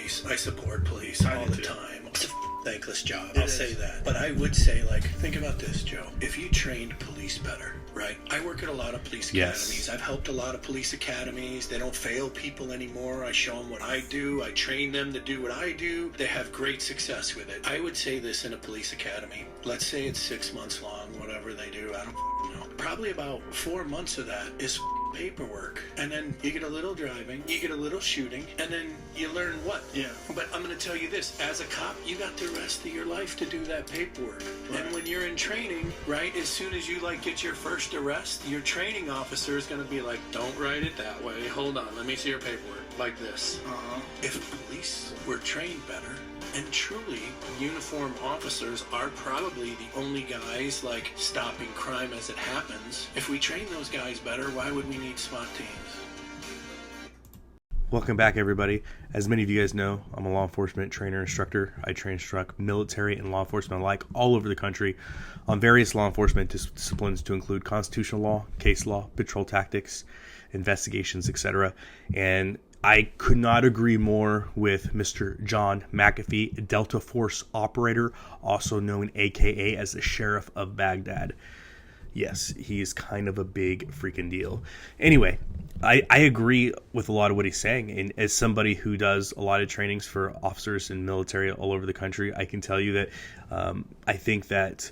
police. I support police all the time. It's a thankless job, I'll say that. But I would say, like, think about this, Joe. If you trained police better, right? I work at a lot of police academies. I've helped a lot of police academies. They don't fail people anymore. I show them what I do. I train them to do what I do. They have great success with it. I would say this in a police academy. Let's say it's 6 months long, whatever they do. I don't know. Probably about 4 months of that is paperwork, and then you get a little driving, you get a little shooting, and then you learn what? Yeah. But I'm going to tell you this, as a cop, you got the rest of your life to do that paperwork. Right. And when you're in training, right, as soon as you get your first arrest, your training officer is going to be like, don't write it that way, hold on, let me see your paperwork, like this. If police were trained better, and truly, uniformed officers are probably the only guys, stopping crime as it happens. If we train those guys better, why would we need SWAT teams? Welcome back, everybody. As many of you guys know, I'm a law enforcement trainer instructor. I train instruct military and law enforcement alike all over the country on various law enforcement disciplines to include constitutional law, case law, patrol tactics, investigations, etc. And I could not agree more with Mr. John McPhee, Delta Force operator, also known AKA as the Sheriff of Baghdad. Yes, he is kind of a big freaking deal. Anyway, I agree with a lot of what he's saying. And as somebody who does a lot of trainings for officers and military all over the country, I can tell you that I think that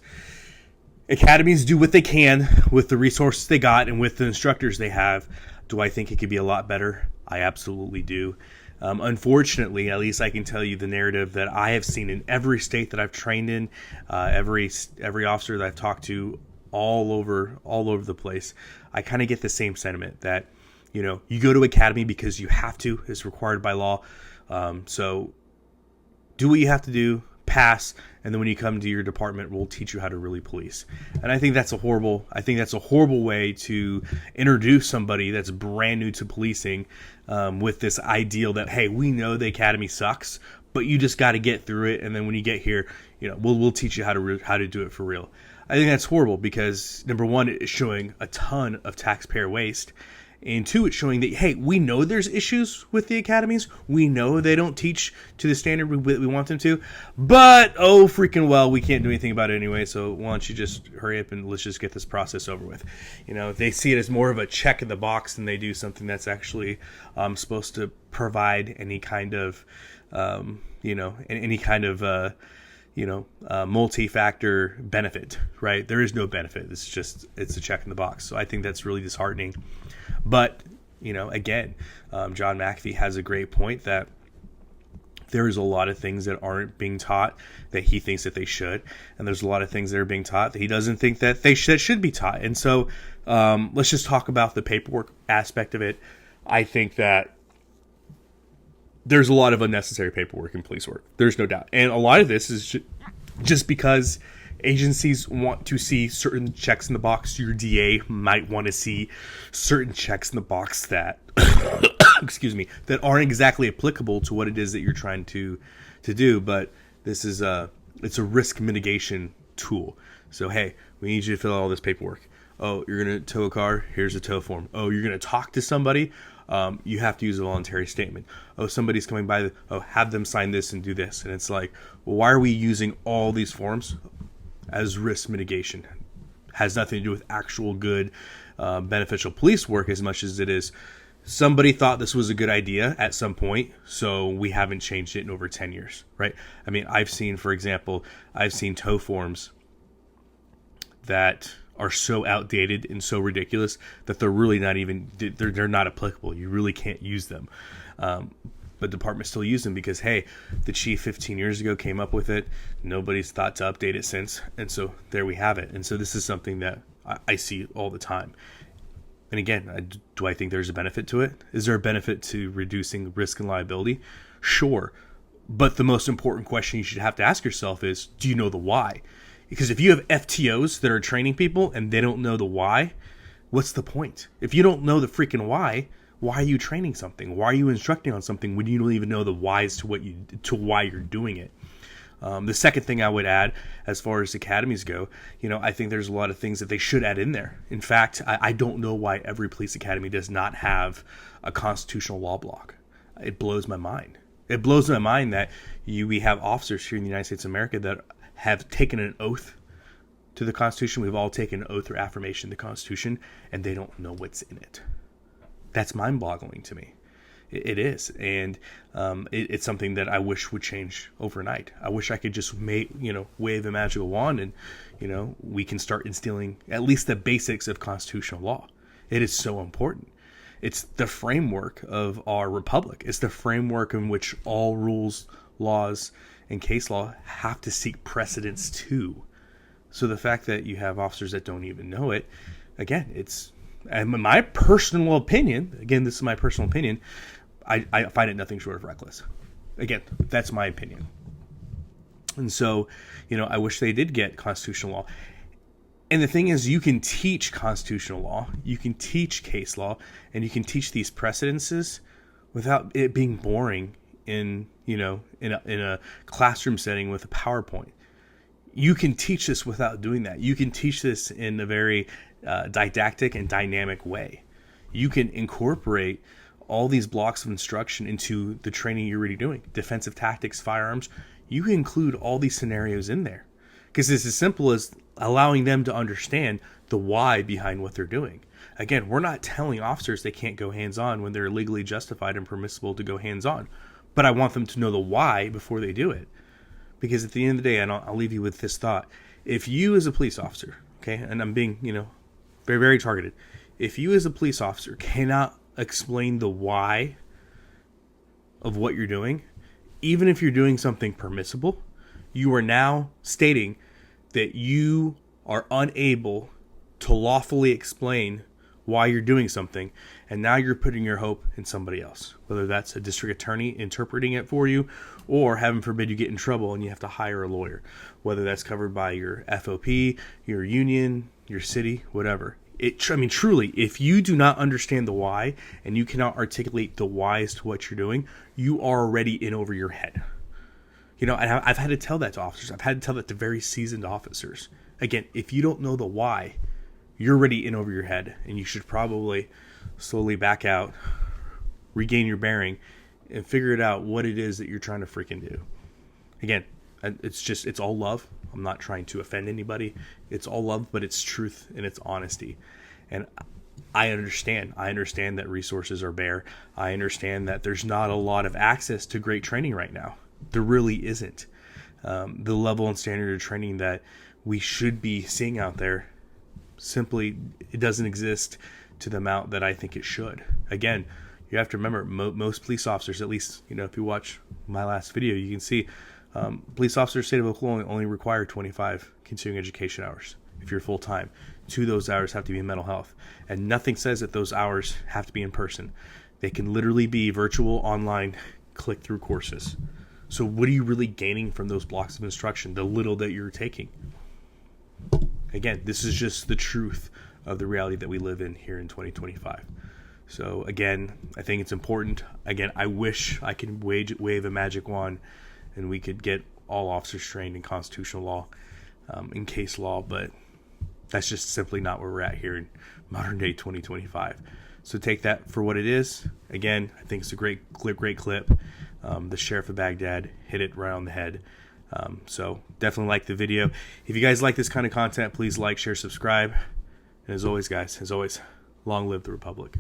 academies do what they can with the resources they got and with the instructors they have. Do I think it could be a lot better? I absolutely do. Unfortunately, at least I can tell you the narrative that I have seen in every state that I've trained in, every officer that I've talked to all over the place. I kind of get the same sentiment that, you go to academy because you have to. It's required by law. So do what you have to do, pass, and then when you come to your department, we'll teach you how to really police. And I think that's a horrible way to introduce somebody that's brand new to policing, with this ideal that, hey, we know the academy sucks, but you just got to get through it, and then when you get here, we'll teach you how to do it for real. I think that's horrible because, number one, it's showing a ton of taxpayer waste. And two, it's showing that, hey, we know there's issues with the academies. We know they don't teach to the standard we want them to. But, oh, freaking well, we can't do anything about it anyway. So why don't you just hurry up and let's just get this process over with. They see it as more of a check in the box than they do something that's actually supposed to provide any kind of, multi-factor benefit, right? There is no benefit. It's a check in the box. So I think that's really disheartening. But, again, John McPhee has a great point that there's a lot of things that aren't being taught that he thinks that they should. And there's a lot of things that are being taught that he doesn't think that that should be taught. And so let's just talk about the paperwork aspect of it. I think that there's a lot of unnecessary paperwork in police work. There's no doubt. And a lot of this is just because agencies want to see certain checks in the box. Your DA might want to see certain checks in the box that, that aren't exactly applicable to what it is that you're trying to do. But this is it's a risk mitigation tool. So, hey, we need you to fill out all this paperwork. Oh, you're going to tow a car? Here's a tow form. Oh, you're going to talk to somebody? You have to use a voluntary statement. Oh, somebody's coming by. Have them sign this and do this. And it's like, well, why are we using all these forms as risk mitigation? Has nothing to do with actual good, beneficial police work as much as it is somebody thought this was a good idea at some point, so we haven't changed it in over 10 years, right? I mean, for example, I've seen tow forms that are so outdated and so ridiculous that they're really not even, they're not applicable. You really can't use them. But departments still use them because, hey, the chief 15 years ago came up with it. Nobody's thought to update it since. And so there we have it. And so this is something that I see all the time. And again, do I think there's a benefit to it? Is there a benefit to reducing risk and liability? Sure. But the most important question you should have to ask yourself is, do you know the why? Because if you have FTOs that are training people and they don't know the why, what's the point? If you don't know the freaking why are you training something? Why are you instructing on something when you don't even know the whys to why you're doing it? The second thing I would add, as far as academies go, I think there's a lot of things that they should add in there. In fact, I don't know why every police academy does not have a constitutional law block. It blows my mind. It blows my mind that we have officers here in the United States of America that have taken an oath to the Constitution. We've all taken an oath or affirmation to the Constitution, and they don't know what's in it. That's mind-boggling to me. It is, and it's something that I wish would change overnight. I wish I could just wave a magical wand, and we can start instilling at least the basics of constitutional law. It is so important. It's the framework of our republic. It's the framework in which all rules, laws, and case law have to seek precedence to. So the fact that you have officers that don't even know it, again, in my personal opinion, this is my personal opinion, I find it nothing short of reckless. Again, that's my opinion. And so, I wish they did get constitutional law. And the thing is, you can teach constitutional law, you can teach case law, and you can teach these precedences without it being boring in a classroom setting with a PowerPoint. You can teach this without doing that. You can teach this in a very didactic and dynamic way. You can incorporate all these blocks of instruction into the training you're already doing. Defensive tactics, firearms. You can include all these scenarios in there. Because it's as simple as allowing them to understand the why behind what they're doing. Again, we're not telling officers they can't go hands-on when they're legally justified and permissible to go hands-on. But I want them to know the why before they do it. Because at the end of the day, and I'll leave you with this thought. If you as a police officer, okay, and I'm being, very, very targeted. If you as a police officer cannot explain the why of what you're doing, even if you're doing something permissible, you are now stating that you are unable to lawfully explain why you're doing something, and now you're putting your hope in somebody else, whether that's a district attorney interpreting it for you, or heaven forbid you get in trouble and you have to hire a lawyer, whether that's covered by your FOP, your union, your city, whatever. Truly, if you do not understand the why and you cannot articulate the why as to what you're doing, you are already in over your head. And I've had to tell that to officers. I've had to tell that to very seasoned officers. Again, if you don't know the why, you're already in over your head, and you should probably slowly back out, regain your bearing, and figure it out what it is that you're trying to freaking do. Again, it's all love. I'm not trying to offend anybody. It's all love, but it's truth and it's honesty. And I understand. I understand that resources are bare. I understand that there's not a lot of access to great training right now. There really isn't. The level and standard of training that we should be seeing out there, simply, it doesn't exist to the amount that I think it should. Again, you have to remember, most police officers, at least, if you watch my last video, you can see police officers in the state of Oklahoma only require 25 continuing education hours if you're full-time. 2 of those hours have to be in mental health. And nothing says that those hours have to be in person. They can literally be virtual, online, click-through courses. So what are you really gaining from those blocks of instruction, the little that you're taking? Again, this is just the truth of the reality that we live in here in 2025. So again, I think it's important. Again, I wish I could wave a magic wand and we could get all officers trained in constitutional law, in case law, but that's just simply not where we're at here in modern day 2025. So take that for what it is. Again, I think it's a great clip. The Sheriff of Baghdad hit it right on the head. So definitely like the video. If you guys like this kind of content, please like, share, subscribe. And as always, guys, long live the Republic.